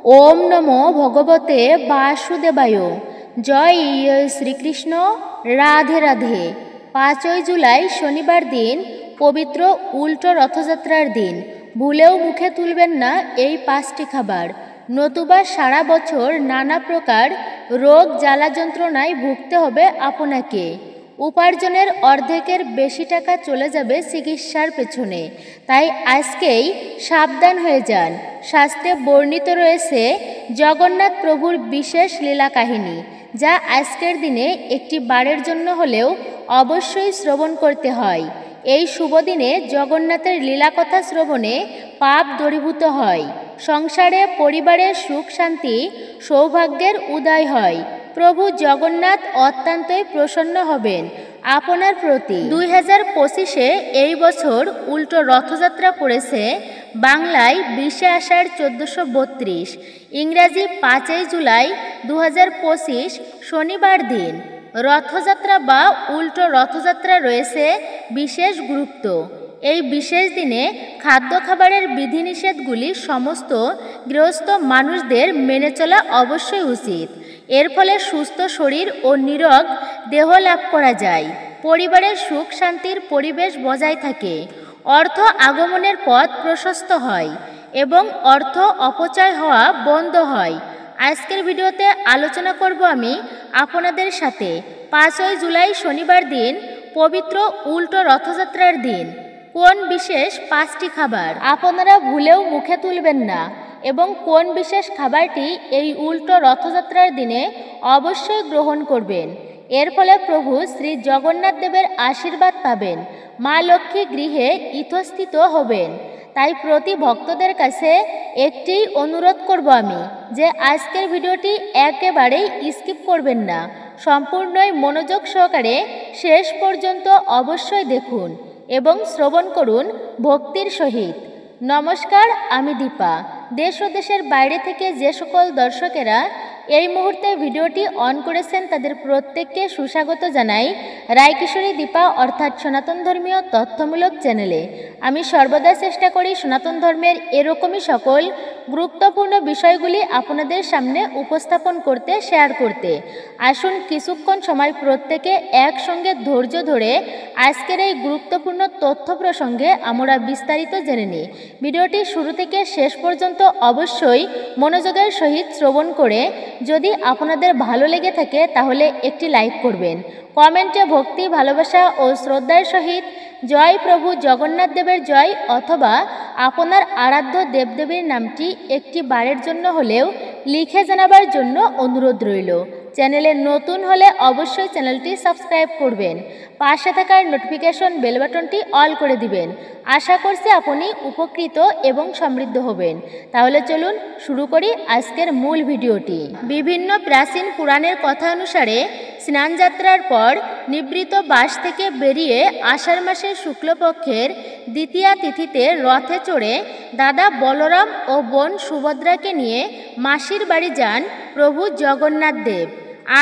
ওম নমো ভগবতে বাসুদেবায়। জয় শ্রীকৃষ্ণ। রাধে রাধে। 5ই জুলাই শনিবার দিন, পবিত্র উল্টো রথযাত্রার দিন। ভুলেও মুখে তুলবেন না এই 5টি খাবার, নতুবা সারা বছর নানা প্রকার রোগ জ্বালা যন্ত্রণায় ভুগতে হবে আপনাকে। উপার্জনের অর্ধেকের বেশি টাকা চলে যাবে চিকিৎসার পেছনে, তাই আজকেই সাবধান হয়ে যান। শাস্ত্রে বর্ণিত রয়েছে জগন্নাথ প্রভুর বিশেষ লীলা কাহিনী, যা আজকের দিনে একটি বারের জন্য হলেও অবশ্যই শ্রবণ করতে হয়। এই শুভ দিনে জগন্নাথের লীলাকথা শ্রবণে পাপ দূরীভূত হয়, সংসারে পরিবারের সুখ শান্তি সৌভাগ্যের উদয় হয়। প্রভু জগন্নাথ অত্যন্তই প্রসন্ন হবেন আপনার প্রতি। 2025-এ এই বছর উল্টো রথযাত্রা পড়েছে বাংলায় 20শে আষাঢ় 1432, ইংরাজি 5ই জুলাই 2025 শনিবার দিন। রথযাত্রা বা উল্টো রথযাত্রা রয়েছে বিশেষ গুরুত্ব। এই বিশেষ দিনে খাদ্য খাবারের বিধিনিষেধগুলি সমস্ত গৃহস্থ মানুষদের মেনে চলা অবশ্যই উচিত। এর ফলে সুস্থ শরীর ও নিরোগ দেহ লাভ করা যায়। পরিবারের সুখ শান্তির পরিবেশ বজায় থাকে, অর্থ আগমনের পথ প্রশস্ত হয় এবং অর্থ অপচয় হওয়া বন্ধ হয়। আজকের ভিডিওতে আলোচনা করব আমি আপনাদের সাথে 5ই জুলাই শনিবার দিন, পবিত্র উল্টো রথযাত্রার দিন, কোন বিশেষ 5টি খাবার আপনারা ভুলেও মুখে তুলবেন না এবং কোন বিশেষ খাবারটি এই উল্টো রথযাত্রার দিনে অবশ্যই গ্রহণ করবেন। এর ফলে প্রভু শ্রী জগন্নাথ দেবের আশীর্বাদ পাবেন, মা লক্ষ্মী গৃহে ইতস্থিত হবেন। তাই প্রতি ভক্তদের কাছে একটি অনুরোধ করব আমি, যে আজকের ভিডিওটি একেবারেই স্কিপ করবেন না, সম্পূর্ণই মনোযোগ সহকারে শেষ পর্যন্ত অবশ্যই দেখুন এবং শ্রবণ করুন ভক্তির সহিত। নমস্কার, আমি দীপা। দেশ ও দেশের বাইরে থেকে যে সকল দর্শকেরা এই মুহূর্তে ভিডিওটি অন করেছেন তাদের প্রত্যেককে সুস্বাগত জানাই রায়কিশোরী দীপা অর্থাৎ সনাতন ধর্মীয় তথ্যমূলক চ্যানেলে। আমি সর্বদা চেষ্টা করি সনাতন ধর্মের এরকমই সকল গুরুত্বপূর্ণ বিষয়গুলি আপনাদের সামনে উপস্থাপন করতে, শেয়ার করতে। আসুন কিছুক্ষণ সময় প্রত্যেকে একসঙ্গে ধৈর্য ধরে আজকের এই গুরুত্বপূর্ণ তথ্য প্রসঙ্গে আমরা বিস্তারিত জেনে নিই। ভিডিওটি শুরু থেকে শেষ পর্যন্ত অবশ্যই মনোযোগের সহিত শ্রবণ করে যদি আপনাদের ভালো লেগে থাকে তাহলে একটি লাইক করবেন। কমেন্টে ভক্তি, ভালোবাসা ও শ্রদ্ধার সহিত জয় প্রভু জগন্নাথ দেবের জয় অথবা আপনার আরাধ্য দেবদেবীর নামটি একটি বারের জন্য হলেও লিখে জানাবার জন্য অনুরোধ রইল। চ্যানেলে নতুন হলে অবশ্যই চ্যানেলটি সাবস্ক্রাইব করবেন, পাশে থাকার নোটিফিকেশন বেল বাটনটি অল করে দিবেন। আশা করছি আপনি উপকৃত এবং সমৃদ্ধ হবেন। তাহলে চলুন শুরু করি আজকের মূল ভিডিওটি। বিভিন্ন প্রাচীন পুরাণের কথা অনুসারে স্নানযাত্রার পর নিবৃত বাস থেকে বেরিয়ে আষাঢ় মাসের শুক্লপক্ষের দ্বিতীয়া তিথিতে রথে চড়ে দাদা বলরাম ও বোন সুভদ্রাকে নিয়ে মাসির বাড়ি যান প্রভু জগন্নাথ দেব।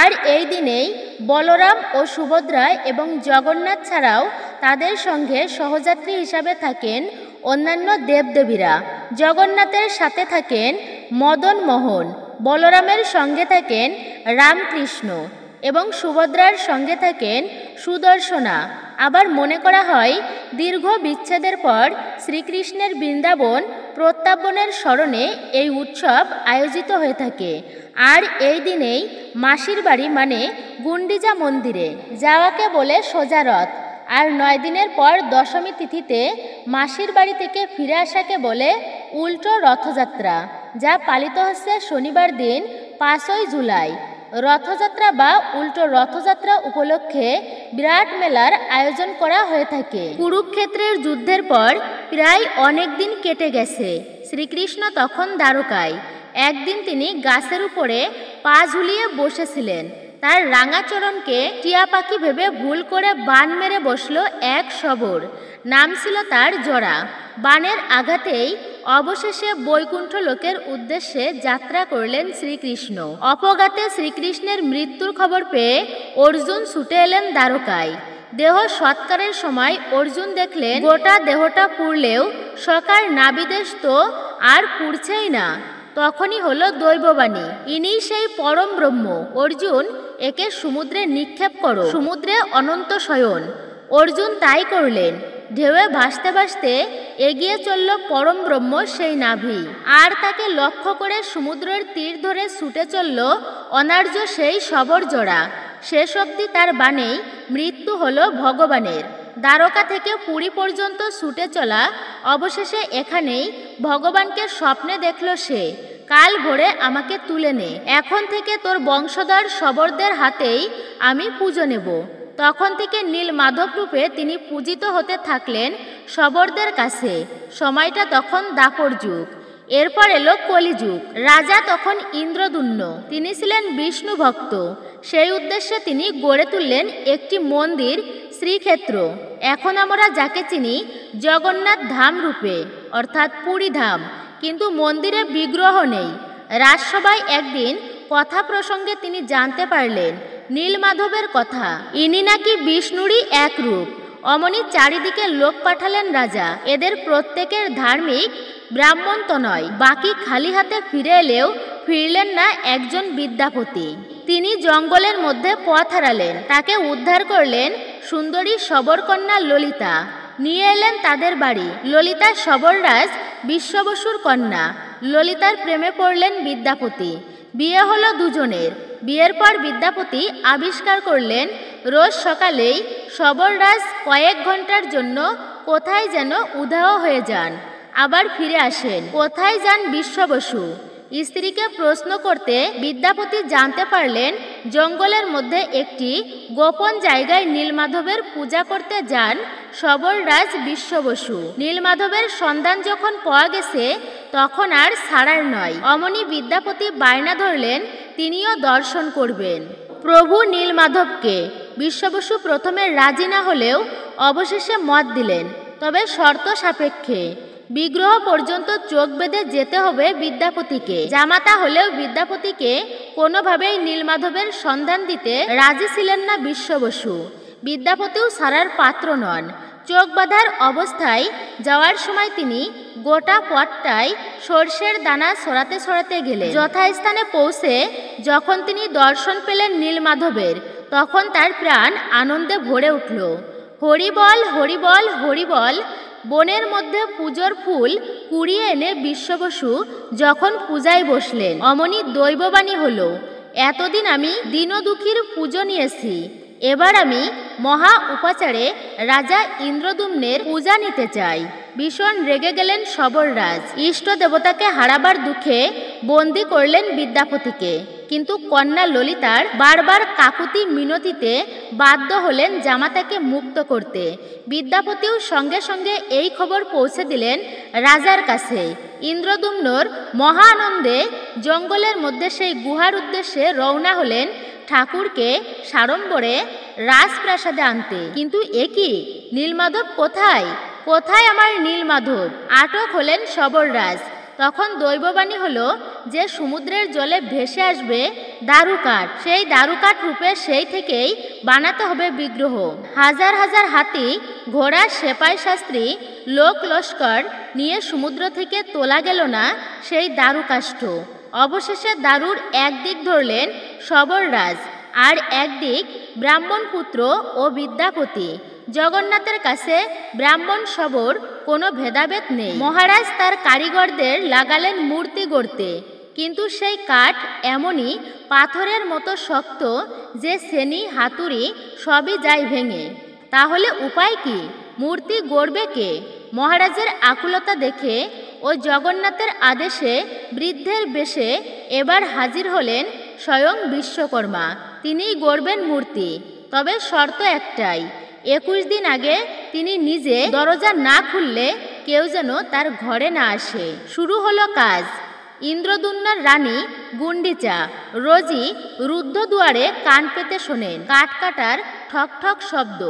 আর এই দিনেই বলরাম ও সুভদ্রা এবং জগন্নাথ ছাড়াও তাদের সঙ্গে সহযাত্রী হিসাবে থাকেন অন্যান্য দেবদেবীরা। জগন্নাথের সাথে থাকেন মদন মোহন, বলরামের সঙ্গে থাকেন রামকৃষ্ণ এবং সুভদ্রার সঙ্গে থাকেন সুদর্শনা। আবার মনে করা হয় দীর্ঘ বিচ্ছেদের পর শ্রীকৃষ্ণের বৃন্দাবন প্রত্যাবনের স্মরণে এই উৎসব আয়োজিত হয়ে থাকে। আর এই দিনেই মাসির বাড়ি মানে গুন্ডিচা মন্দিরে যাওয়াকে বলে সোজা রথ। আর 9 দিনের পর দশমী তিথিতে মাসির বাড়ি থেকে ফিরে আসাকে বলে উল্টো রথযাত্রা, যা পালিত হচ্ছে শনিবার দিন 5ই জুলাই। রথযাত্রা বা উল্টো রথযাত্রা উপলক্ষে বিরাট মেলার আয়োজন করা হয়ে থাকে। কুরুক্ষেত্রের যুদ্ধের পর প্রায় অনেক দিন কেটে গেছে। শ্রীকৃষ্ণ তখন দ্বারকায়। একদিন তিনি গাছের উপরে পা ঝুলিয়ে বসেছিলেন। তার রাঙাচরণকে টিয়া পাখি ভেবে ভুল করে বান মেরে বসল এক শবর। নাম ছিল তার জরা। বানের আঘাতেই অবশেষে বৈকুণ্ঠ লোকের উদ্দেশ্যে যাত্রা করলেন শ্রীকৃষ্ণ। অপঘাতে শ্রীকৃষ্ণের মৃত্যুর খবর পেয়ে অর্জুন ছুটে এলেন দ্বারকায়। দেহ সৎকারের সময় অর্জুন দেখলেন গোটা দেহটা পুড়লেও সকার নাবিদেশ তো আর পুড়ছেই না। তখনই হলো দৈববাণী, ইনি সেই পরম ব্রহ্ম। অর্জুন, একে সমুদ্রে নিক্ষেপ করো, সমুদ্রে অনন্ত শয়ন। অর্জুন তাই করলেন। ঢেউয়ে ভাসতে ভাসতে এগিয়ে চলল পরম ব্রহ্ম সেই নাভি, আর তাকে লক্ষ্য করে সমুদ্রের তীর ধরে ছুটে চলল অনার্য সেই শবর জোড়া। শেষ অবধি তার বাণেই মৃত্যু হলো ভগবানের। দ্বারকা থেকে পুরী পর্যন্ত ছুটে চলা অবশেষে এখানেই ভগবানকে স্বপ্নে দেখল সে। কাল ভোরে আমাকে তুলে নে, এখন থেকে তোর বংশধর শবরদের হাতেই আমি পুজো নেব। তখন থেকে নীল মাধব রূপে তিনি পূজিত হতে থাকলেন শবরদের কাছে। সময়টা তখন দাপর যুগ। এরপর এলো কলিযুগ। রাজা তখন ইন্দ্রদুম্ন, তিনি ছিলেন বিষ্ণু ভক্ত। সেই উদ্দেশ্যে তিনি গড়ে তুললেন একটি মন্দির, শ্রীক্ষেত্র। এখন আমরা যাকে চিনি জগন্নাথ ধাম রূপে, অর্থাৎ পুরী ধাম, কিন্তু মন্দিরে বিগ্রহ নেই। রাজসভায় একদিন কথা প্রসঙ্গে তিনি জানতে পারলেন নীলমাধবের কথা, ইনি নাকি বিষ্ণুরই এক রূপ। অমনি চারিদিকে লোক পাঠালেন রাজা। এদের প্রত্যেকের ধার্মিক, ব্রাহ্মণ তো নয়। বাকি খালি হাতে ফিরে এলেও ফিরলেন না একজন বিদ্যাপতি। তিনি জঙ্গলের মধ্যে পথ হারালেন। তাকে উদ্ধার করলেন সুন্দরী শবরকন্যা ললিতা। নিয়ে এলেন তাদের বাড়ি। ললিতা শবররাজ বিশ্ববসুর কন্যা। ললিতার প্রেমে পড়লেন বিদ্যাপতি। বিয়ে হলো দুজনের। বিয়ের পর বিদ্যাপতি আবিষ্কার করলেন রোজ সকালেই শবররাজ কয়েক ঘন্টার জন্য কোথায় যেন উধাও হয়ে যান, আবার ফিরে আসেন। কোথায় যান বিশ্ববসু? স্ত্রীকে প্রশ্ন করতে বিদ্যাপতি জানতে পারলেন জঙ্গলের মধ্যে একটি গোপন জায়গায় নীলমাধবের পূজা করতে যান শবররাজ বিশ্ববসু। নীলমাধবের সন্ধান যখন পাওয়া গেছে তখন আর ছাড়ার নয়। অমনি বিদ্যাপতি বায়না ধরলেন তিনিও দর্শন করবেন প্রভু নীলমাধবকে। বিশ্ববসু প্রথমে রাজি না হলেও অবশেষে মত দিলেন, তবে শর্ত সাপেক্ষে। বিগ্রহ পর্যন্ত চোখ বেঁধে যেতে হবে বিদ্যাপতিকে। জামাতা হলেও বিদ্যাপতিকে কোনোভাবেই নীলমাধবের সন্ধান দিতে রাজি ছিলেন না বিশ্ববসু। বিদ্যাপতিও ছাড়ার পাত্র নন। চোখ বাঁধার অবস্থায় যাওয়ার সময় তিনি গোটা পথটায় সর্ষের দানা ছড়াতে ছড়াতে গেলেন। যথাস্থানে পৌঁছে যখন তিনি দর্শন পেলেন নীলমাধবের, তখন তার প্রাণ আনন্দে ভরে উঠল। হরিবল হরিবল হরিবল। বনের মধ্যে পুজোর ফুল কুড়িয়ে এনে বিশ্ববসু যখন পূজায় বসলেন, অমনি দৈববাণী হলো, এতদিন আমি দীনদুঃখীর পুজো নিয়েছি, এবার আমি মহা উপাচারে রাজা ইন্দ্রদুম্নের পূজা নিতে চাই। ভীষণ রেগে গেলেন শবররাজ। ইষ্ট দেবতাকে হারাবার দুঃখে বন্দি করলেন বিদ্যাপতিকে। কিন্তু কন্যা ললিতার বারবার কাকুতি মিনতিতে বাধ্য হলেন জামাতাকে মুক্ত করতে। বিদ্যাপতিও সঙ্গে সঙ্গে এই খবর পৌঁছে দিলেন রাজার কাছে। ইন্দ্রদুম্নর মহা আনন্দে জঙ্গলের মধ্যে সেই গুহার উদ্দেশ্যে রওনা হলেন ঠাকুরকে সাড়ম্বরে রাজপ্রাসাদে আনতে। কিন্তু একই নীলমাধব কোথায়? কোথায় আমার নীলমাধব? আটক হলেন শবররাজ। তখন দৈববাণী হলো যে সমুদ্রের জলে ভেসে আসবে দারুকাঠ, সেই দারুকাঠ রূপে সেই থেকেই বানাতে হবে বিগ্রহ। হাজার হাজার হাতি, ঘোড়া, সেপাই শাস্ত্রী, লোক লস্কর নিয়ে সমুদ্র থেকে তোলা গেল না সেই দারুকাষ্ঠ। অবশেষে দারুর একদিক ধরলেন শবররাজ, আর একদিক ব্রাহ্মণ পুত্র ও বিদ্যাপতি। জগন্নাথের কাছে ব্রাহ্মণ শবর কোনো ভেদাভেদ নেই। মহারাজ তার কারিগরদের লাগালেন মূর্তি গড়তে, কিন্তু সেই কাঠ এমনই পাথরের মতো শক্ত যে সেনি, হাতুড়ি সবই যায় ভেঙে। তাহলে উপায় কি? মূর্তি গড়বে কে? মহারাজের আকুলতা দেখে ও জগন্নাথের আদেশে বৃদ্ধের বেশে এবার হাজির হলেন স্বয়ং বিশ্বকর্মা। তিনিই গড়বেন মূর্তি। তবে শর্ত একটাই, 21 দিন আগে তিনি নিজে দরজা না খুললে কেউ যেন তার ঘরে না আসে। শুরু হলো কাজ। ইন্দ্রদুম্নার রানী গুন্ডিচা রোজই রুদ্ধ দুয়ারে কান পেতে শোনেন কাঠ কাটার ঠক ঠক শব্দ।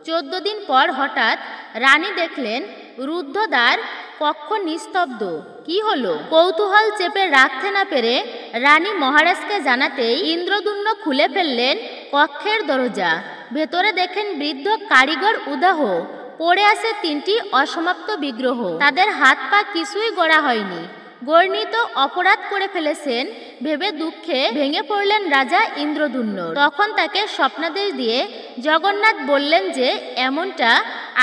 14 দিন পর হঠাৎ রানী দেখলেন রুদ্ধদ্বার কক্ষ নিস্তব্ধ। কি হলো? কৌতূহল চেপে রাখতে না পেরে রানী মহারাজকে জানাতেই ইন্দ্রদুম্ন খুলে ফেললেন কক্ষের দরজা। ভেতরে দেখেন বৃদ্ধ কারিগর উদাহ পড়ে আছে 3টি অসমাপ্ত বিগ্রহ। তাদের হাত পা কিছুই গড়া হয়নি। গর্ণিত অপরাধ করে ফেলেছেন ভেবে দুঃখে ভেঙে পড়লেন রাজা ইন্দ্রদুম্ন। তখন তাকে স্বপ্নাদেশ দিয়ে জগন্নাথ বললেন যে এমনটা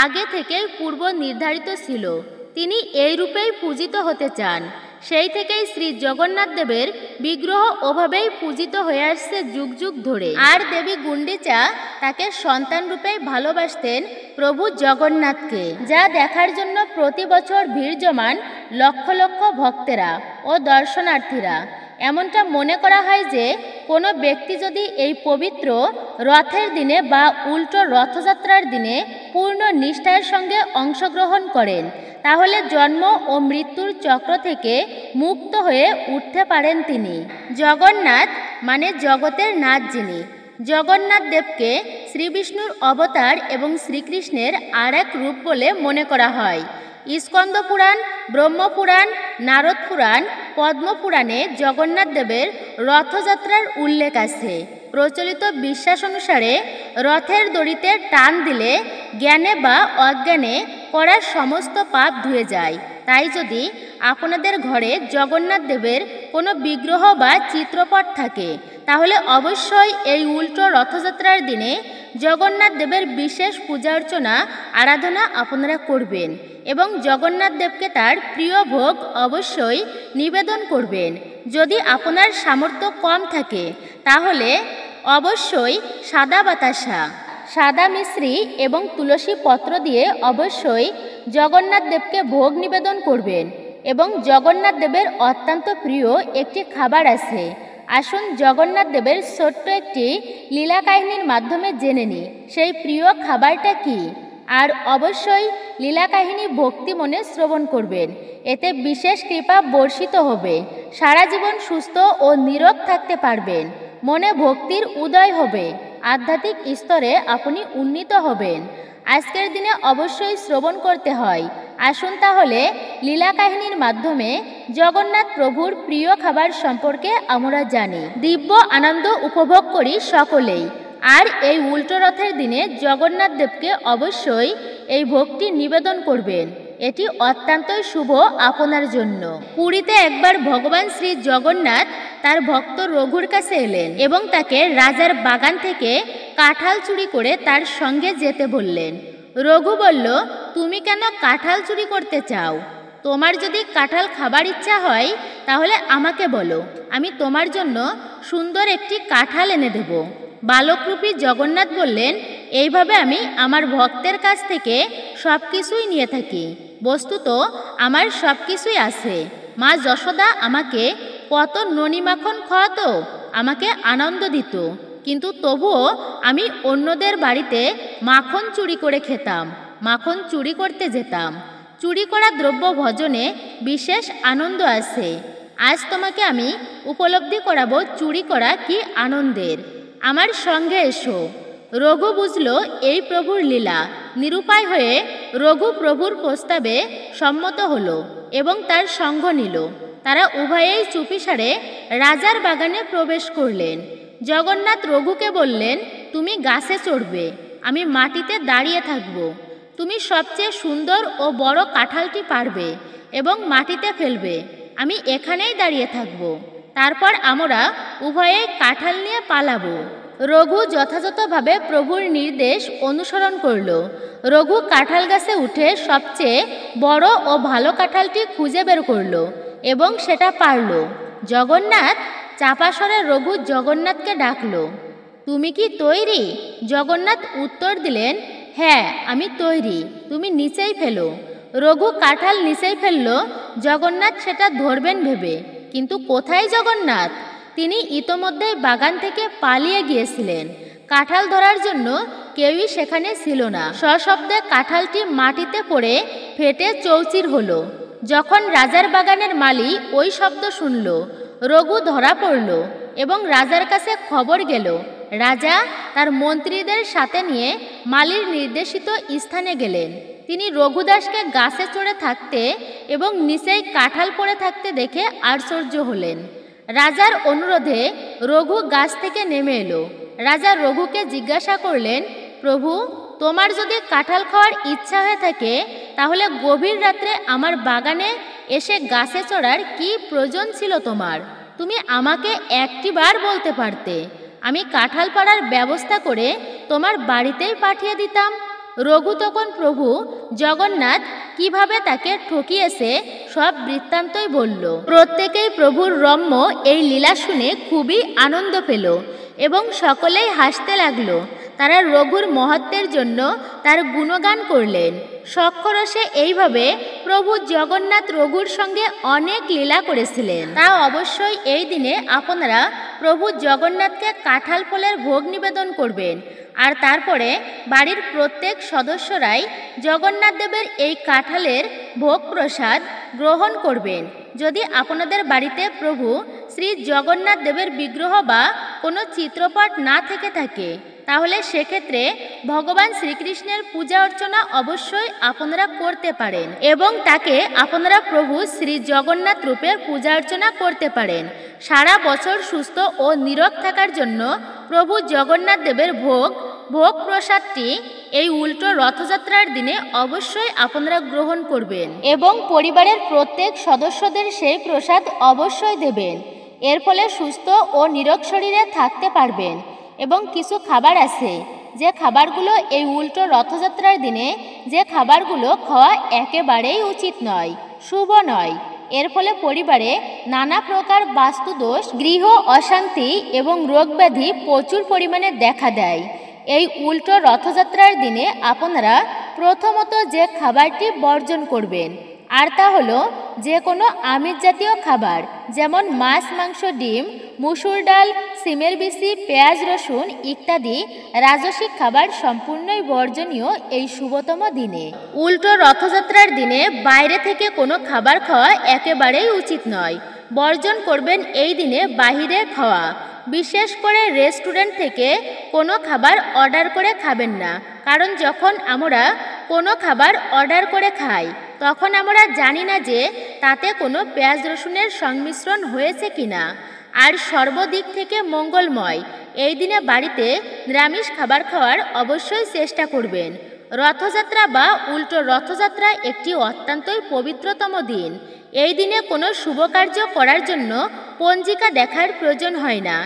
আগে থেকেই পূর্ব নির্ধারিত ছিল, তিনি এই রূপেই পূজিত হতে চান। সেই থেকেই শ্রী জগন্নাথ দেবের বিগ্রহ ওভাবেই পূজিত হয়ে আসছে যুগ যুগ ধরে। আর দেবী গুন্ডিচা তাকে সন্তান রূপেই ভালোবাসতেন প্রভু জগন্নাথকে, যা দেখার জন্য প্রতি বছর ভিড় জমান লক্ষ লক্ষ ভক্তেরা ও দর্শনার্থীরা। এমনটা মনে করা হয় যে কোনো ব্যক্তি যদি এই পবিত্র রথের দিনে বা উল্টো রথযাত্রার দিনে পূর্ণ নিষ্ঠার সঙ্গে অংশগ্রহণ করেন, তাহলে জন্ম ও মৃত্যুর চক্র থেকে মুক্ত হয়ে উঠতে পারেন তিনি। জগন্নাথ মানে জগতের নাথ যিনি। জগন্নাথ দেবকে শ্রীবিষ্ণুর অবতার এবং শ্রীকৃষ্ণের আর এক রূপ বলে মনে করা হয়। স্কন্দ পুরাণ, ব্রহ্মপুরাণ, নারদ পুরাণ, পদ্মপুরাণে জগন্নাথ দেবের রথযাত্রার উল্লেখ আছে। প্রচলিত বিশ্বাস অনুসারে রথের দড়িতে টান দিলে জ্ঞানে বা অজ্ঞানে করা সমস্ত পাপ ধুয়ে যায়। তাই যদি আপনাদের ঘরে জগন্নাথ দেবের কোনো বিগ্রহ বা চিত্রপট থাকে, তাহলে অবশ্যই এই উল্টো রথযাত্রার দিনে জগন্নাথ দেবের বিশেষ পূজা অর্চনা আরাধনা আপনারা করবেন এবং জগন্নাথ দেবকে তার প্রিয় ভোগ অবশ্যই নিবেদন করবেন। যদি আপনার সামর্থ্য কম থাকে তাহলে অবশ্যই সাদা বাতাসা, সাদা মিশ্রি এবং তুলসী পত্র দিয়ে অবশ্যই জগন্নাথ দেবকে ভোগ নিবেদন করবেন। এবং জগন্নাথ দেবের অত্যন্ত প্রিয় একটি খাবার আছে। আসুন জগন্নাথ দেবের ছোট্ট একটি লীলা কাহিনীর মাধ্যমে জেনে নিই সেই প্রিয় খাবারটা কি। আর অবশ্যই লীলা কাহিনী ভক্তি মনে শ্রবণ করবেন, এতে বিশেষ কৃপা বর্ষিত হবে। সারা জীবন সুস্থ ও নীরোগ থাকতে পারবেন, মনে ভক্তির উদয় হবে, আধ্যাত্মিক স্তরে আপনি উন্নীত হবেন। আজকের দিনে অবশ্যই শ্রবণ করতে হয়। আসুন তাহলে লীলা কাহিনীর মাধ্যমে জগন্নাথ প্রভুর প্রিয় খাবার সম্পর্কে আমরা জানি, দিব্য আনন্দ উপভোগ করি সকলেই। আর এই উল্টো রথের দিনে জগন্নাথ দেবকে অবশ্যই এই ভোগটি নিবেদন করবেন, এটি অত্যন্তই শুভ আপনার জন্য। পুরীতে একবার ভগবান শ্রী জগন্নাথ তার ভক্ত রঘুর কাছে এলেন এবং তাকে রাজার বাগান থেকে কাঁঠাল চুরি করে তার সঙ্গে যেতে বললেন। রঘু বলল, তুমি কেন কাঁঠাল চুরি করতে চাও? তোমার যদি কাঁঠাল খাবার ইচ্ছা হয় তাহলে আমাকে বলো, আমি তোমার জন্য সুন্দর একটি কাঁঠাল এনে দেব। বালকরূপী জগন্নাথ বললেন, এইভাবে আমি আমার ভক্তের কাছ থেকে সব কিছুই নিয়ে থাকি। বস্তুত আমার সব কিছুই আছে। মা যশোদা আমাকে কত ননি মাখন খাওয়াতো, আমাকে আনন্দ দিত, কিন্তু তবুও আমি অন্যদের বাড়িতে মাখন চুরি করে খেতাম, মাখন চুরি করতে যেতাম। চুরি করা দ্রব্য ভজনে বিশেষ আনন্দ আছে। আজ তোমাকে আমি উপলব্ধি করাবো চুরি করা কি আনন্দের। আমার সঙ্গে এসো। রঘু বুঝল এই প্রভুর লীলা। নিরুপায় হয়ে রঘু প্রভুর প্রস্তাবে সম্মত হলো এবং তার সঙ্গ নিল। তারা উভয়েই চুপিসারে রাজার বাগানে প্রবেশ করলেন। জগন্নাথ রঘুকে বললেন, তুমি গাছে চড়বে, আমি মাটিতে দাঁড়িয়ে থাকব। তুমি সবচেয়ে সুন্দর ও বড় কাঁঠালটি পারবে এবং মাটিতে ফেলবে, আমি এখানেই দাঁড়িয়ে থাকব। তারপর আমরা উভয়ে কাঁঠাল নিয়ে পালাবো। রঘু যথাযথভাবে প্রভুর নির্দেশ অনুসরণ করল। রঘু কাঁঠাল গাছে উঠে সবচেয়ে বড় ও ভালো কাঁঠালটি খুঁজে বের করল এবং সেটা পারল। জগন্নাথ চাপা স্বরে রঘু জগন্নাথকে ডাকল, তুমি কি তৈরি? জগন্নাথ উত্তর দিলেন, হ্যাঁ আমি তৈরি, তুমি নিচেই ফেলো। রঘু কাঁঠাল নিচেই ফেলল। জগন্নাথ সেটা ধরবেন ভেবে, কিন্তু কোথায় জগন্নাথ? তিনি ইতোমধ্যেই বাগান থেকে পালিয়ে গিয়েছিলেন। কাঁঠাল ধরার জন্য কেউই সেখানে ছিল না। সশব্দে কাঁঠালটি মাটিতে পড়ে ফেটে চৌচির হলো। যখন রাজার বাগানের মালি ওই শব্দ শুনল, রঘু ধরা পড়ল এবং রাজার কাছে খবর গেল। রাজা তার মন্ত্রীদের সাথে নিয়ে মালির নির্দেশিত স্থানে গেলেন। তিনি রঘুদাসকে গাছে চড়ে থাকতে এবং নিচেই কাঁঠাল পড়ে থাকতে দেখে আশ্চর্য হলেন। রাজার অনুরোধে রঘু গাছ থেকে নেমে এলো। রাজা রঘুকে জিজ্ঞাসা করলেন, প্রভু তোমার যদি কাঁঠাল খাওয়ার ইচ্ছা হয়ে থাকে তাহলে গভীর রাত্রে আমার বাগানে এসে গাছে চড়ার কি প্রয়োজন ছিল তোমার? তুমি আমাকে একটিবার বলতে পারতে, আমি কাঁঠাল পাড়ার ব্যবস্থা করে তোমার বাড়িতেই পাঠিয়ে দিতাম। রঘু তখন প্রভু জগন্নাথ কিভাবে তাকে ঠকিয়েছে সব বৃত্তান্তই বলল। প্রত্যেকেই প্রভুর রম্য এই লীলা শুনে খুবই আনন্দ পেল এবং সকলেই হাসতে লাগলো। তারা রঘুর মহত্বের জন্য তার গুণগান করলেন। সক্ষরসে এইভাবে প্রভু জগন্নাথ রঘুর সঙ্গে অনেক লীলা করেছিলেন। তা অবশ্যই এই দিনে আপনারা প্রভু জগন্নাথকে কাঁঠাল ফলের ভোগ নিবেদন করবেন, আর তারপরে বাড়ির প্রত্যেক সদস্যরাই জগন্নাথ দেবের এই কাঁঠালের ভোগ প্রসাদ গ্রহণ করবেন। যদি আপনাদের বাড়িতে প্রভু শ্রী জগন্নাথ দেবের বিগ্রহ বা কোনো চিত্রপট না থেকে থাকে তাহলে সেক্ষেত্রে ভগবান শ্রীকৃষ্ণের পূজা অর্চনা অবশ্যই আপনারা করতে পারেন এবং তাকে আপনারা প্রভু শ্রী জগন্নাথ রূপে পূজা অর্চনা করতে পারেন। সারা বছর সুস্থ ও নীরোগ থাকার জন্য প্রভু জগন্নাথ দেবের ভোগ প্রসাদটি এই উল্টো রথযাত্রার দিনে অবশ্যই আপনারা গ্রহণ করবেন এবং পরিবারের প্রত্যেক সদস্যদের সেই প্রসাদ অবশ্যই দেবেন। এর ফলে সুস্থ ও নীরোগ শরীরে থাকতে পারবেন। এবং কিছু খাবার আছে যে খাবারগুলো এই উল্টো রথযাত্রার দিনে যে খাবারগুলো খাওয়া একেবারেই উচিত নয়, শুভ নয়। এর ফলে পরিবারে নানা প্রকার বাস্তুদোষ, গৃহ অশান্তি এবং রোগব্যাধি প্রচুর পরিমাণে দেখা দেয়। এই উল্টো রথযাত্রার দিনে আপনারা প্রথমত যে খাবারটি বর্জন করবেন আর তা হলো যে কোনো আমিষ জাতীয় খাবার, যেমন মাছ, মাংস, ডিম, মুসুর ডাল, সিমের বিচি, পেঁয়াজ, রসুন ইত্যাদি রাজসিক খাবার সম্পূর্ণই বর্জনীয় এই শুভতম দিনে। উল্টো রথযাত্রার দিনে বাইরে থেকে কোনো খাবার খাওয়া একেবারেই উচিত নয়। বর্জন করবেন এই দিনে বাহিরে খাওয়া। বিশেষ করে রেস্টুরেন্ট থেকে কোনো খাবার অর্ডার করে খাবেন না, কারণ যখন আমরা কোনো খাবার অর্ডার করে খাই তখন আমরা জানি না যে তাতে কোনো পেঁয়াজ রসুনের সংমিশ্রণ হয়েছে কিনা। আর সর্বদিক থেকে মঙ্গলময় এই দিনে বাড়িতে নিরামিষ খাবার খাওয়ার অবশ্যই চেষ্টা করবেন। রথযাত্রা বা উল্টো রথযাত্রা একটি অত্যন্তই পবিত্রতম দিন। এই দিনে কোনো শুভ কার্য করার জন্য পঞ্জিকা দেখার প্রয়োজন হয় না।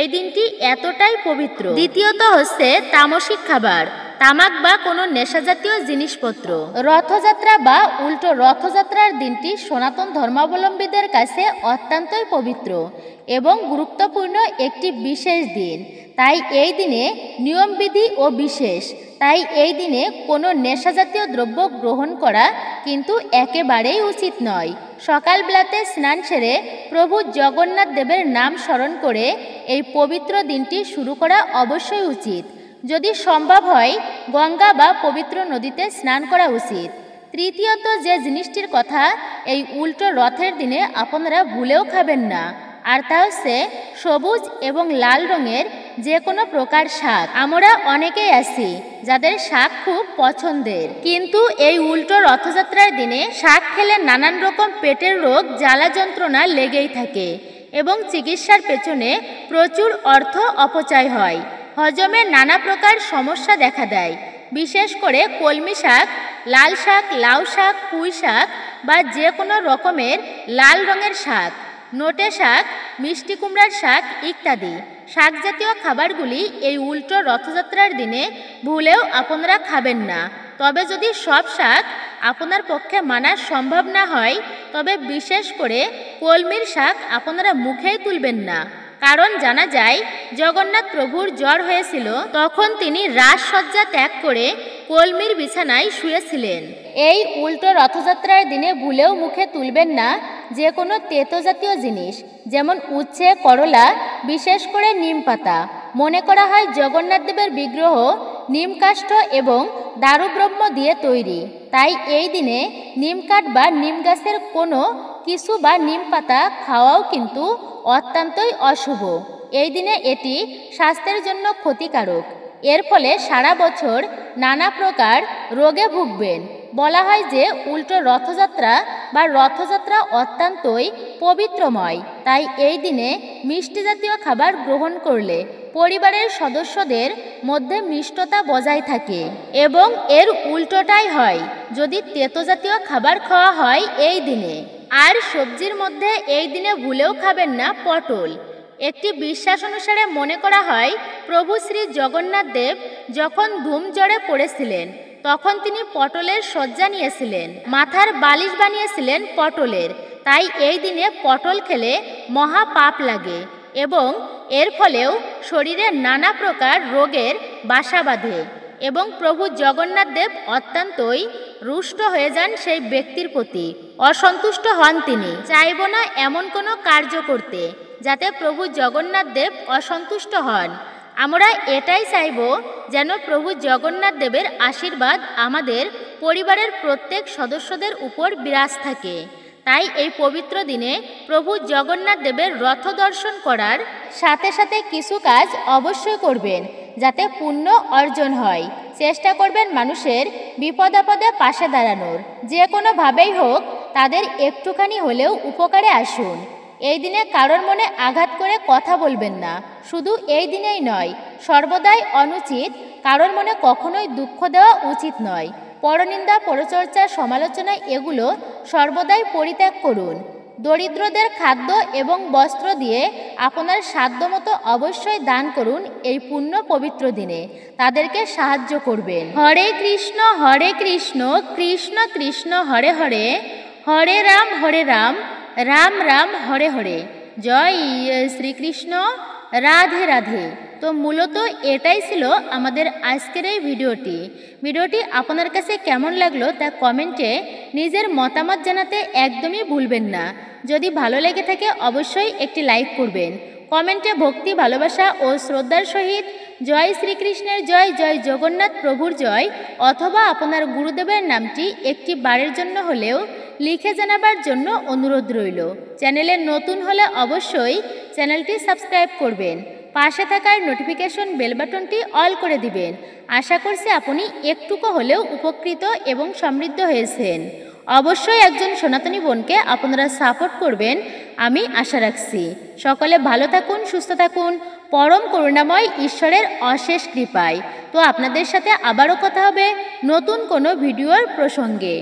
এই দিনটি এতটাই পবিত্র। দ্বিতীয়ত হচ্ছে তামসিক খাবার, তামাক বা কোনো নেশাজাতীয় জিনিসপত্র। রথযাত্রা বা উল্টো রথযাত্রার দিনটি সনাতন ধর্মাবলম্বীদের কাছে অত্যন্তই পবিত্র এবং গুরুত্বপূর্ণ একটি বিশেষ দিন। তাই এই দিনে নিয়মবিধি ও বিশেষ। তাই এই দিনে কোনো নেশাজাতীয় দ্রব্য গ্রহণ করা কিন্তু একেবারেই উচিত নয়। সকালবেলাতে স্নান সেরে প্রভু জগন্নাথ দেবের নাম স্মরণ করে এই পবিত্র দিনটি শুরু করা অবশ্যই উচিত। যদি সম্ভব হয় গঙ্গা বা পবিত্র নদীতে স্নান করা উচিত। তৃতীয়ত যে জিনিসটির কথা এই উল্টো রথের দিনে আপনারা ভুলেও খাবেন না, আর তা হচ্ছে সবুজ এবং লাল রঙের যে কোনো প্রকার শাক। আমরা অনেকেই আছি যাদের শাক খুব পছন্দের, কিন্তু এই উল্টো রথযাত্রার দিনে শাক খেলে নানান রকম পেটের রোগ, জ্বালা যন্ত্রণা লেগেই থাকে এবং চিকিৎসার পেছনে প্রচুর অর্থ অপচয় হয়। হজমে নানা প্রকার সমস্যা দেখা দেয়। বিশেষ করে কলমি শাক, লাল শাক, লাউ শাক, পুঁই শাক বা যে কোনো রকমের লাল রঙের শাক, নোটে শাক, মিষ্টি কুমড়ার শাক ইত্যাদি শাক জাতীয় খাবারগুলি এই উল্টো রথযাত্রার দিনে ভুলেও আপনারা খাবেন না। তবে যদি সব শাক আপনার পক্ষে মানা সম্ভব না হয় তবে বিশেষ করে কলমির শাক আপনারা মুখেই তুলবেন না, কারণ জানা যায় জগন্নাথ প্রভুর জ্বর হয়েছিল তখন তিনি রাজসজ্জা ত্যাগ করে কলমির বিছানায় শুয়েছিলেন। এই উল্টো রথযাত্রার দিনে ভুলেও মুখে তুলবেন না যে কোনো তেতো জাতীয় জিনিস, যেমন উচ্ছে, করলা, বিশেষ করে নিম পাতা। মনে করা হয় জগন্নাথ দেবের বিগ্রহ নিম কাষ্ঠ এবং দারুব্রহ্ম দিয়ে তৈরি। তাই এই দিনে নিম কাঠ বা নিম গাছের কোনো কিছু বা নিম পাতা খাওয়াও কিন্তু অত্যন্তই অশুভ। এই দিনে এটি স্বাস্থ্যের জন্য ক্ষতিকারক। এর ফলে সারা বছর নানা প্রকার রোগে ভুগবেন। বলা হয় যে উল্টো রথযাত্রা বা রথযাত্রা অত্যন্তই পবিত্রময়। তাই এই দিনে মিষ্টি জাতীয় খাবার গ্রহণ করলে পরিবারের সদস্যদের মধ্যে মিষ্টতা বজায় থাকে এবং এর উল্টোটাই হয় যদি তেতো জাতীয় খাবার খাওয়া হয় এই দিনে। আর সবজির মধ্যে এই দিনে ভুলেও খাবেন না পটল। একটি বিশ্বাস অনুসারে মনে করা হয় প্রভু শ্রী জগন্নাথ দেব যখন ধূমজ্বরে পড়েছিলেন তখন তিনি পটলের শয্যা নিয়েছিলেন, মাথার বালিশ বানিয়েছিলেন পটলের। তাই এই দিনে পটল খেলে মহা পাপ লাগে এবং এর ফলেও শরীরে নানা প্রকার রোগের বাসা বাঁধে এবং প্রভু জগন্নাথ দেব অত্যন্তই রুষ্ট হয়ে যান সেই ব্যক্তির প্রতি, অসন্তুষ্ট হন। তিনি চাইব না এমন কোনো কার্য করতে যাতে প্রভু জগন্নাথ দেব অসন্তুষ্ট হন। আমরা এটাই চাইব যেন প্রভু জগন্নাথ দেবের আশীর্বাদ আমাদের পরিবারের প্রত্যেক সদস্যদের উপর বিরাজ থাকে। তাই এই পবিত্র দিনে প্রভু জগন্নাথ দেবের রথ দর্শন করার সাথে সাথে কিছু কাজ অবশ্যই করবেন যাতে পুণ্য অর্জন হয়। চেষ্টা করবেন মানুষের বিপদ আপদে পাশে দাঁড়ানোর, যে কোনোভাবেই হোক তাদের একটুখানি হলেও উপকারে আসুন। এই দিনে কারোর মনে আঘাত করে কথা বলবেন না। শুধু এই দিনেই নয়, সর্বদাই অনুচিত কারোর মনে কখনোই দুঃখ দেওয়া উচিত নয়। পরনিন্দা, পরচর্চা, সমালোচনা এগুলো সর্বদাই পরিত্যাগ করুন। দরিদ্রদের খাদ্য এবং বস্ত্র দিয়ে আপনার সাধ্যমতো অবশ্যই দান করুন। এই পুণ্য পবিত্র দিনে তাদেরকে সাহায্য করবেন। হরে কৃষ্ণ কৃষ্ণ কৃষ্ণ হরে হরে, হরে রাম রাম রাম হরে হরে। জয় শ্রীকৃষ্ণ, রাধে রাধে। তো মূলত এটাই ছিল আমাদের আজকের এই ভিডিওটি আপনার কাছে কেমন লাগলো তা কমেন্টে নিজের মতামত জানাতে একদমই ভুলবেন না। যদি ভালো লেগে থাকে অবশ্যই একটি লাইক করবেন। কমেন্টে ভক্তি, ভালোবাসা ও শ্রদ্ধার সহিত জয় শ্রীকৃষ্ণের জয়, জয় জগন্নাথ প্রভুর জয় অথবা আপনার গুরুদেবের নামটি একটি বারের জন্য হলেও লিখে জানাবার জন্য অনুরোধ রইল। চ্যানেলে নতুন হলে অবশ্যই চ্যানেলটি সাবস্ক্রাইব করবেন। পাশে থাকার নোটিফিকেশন বেল বাটনটি অল করে দিবেন। আশা করছি আপনি একটুকু হলেও উপকৃত এবং সমৃদ্ধ হয়েছেন। অবশ্যই একজন সনাতনী বোনকে আপনারা সাপোর্ট করবেন আমি আশা রাখছি। সকলে ভালো থাকুন, সুস্থ থাকুন, পরম করুণাময় ঈশ্বরের অশেষ কৃপায়। তো আপনাদের সাথে আবারও কথা হবে নতুন কোনো ভিডিওর প্রসঙ্গে।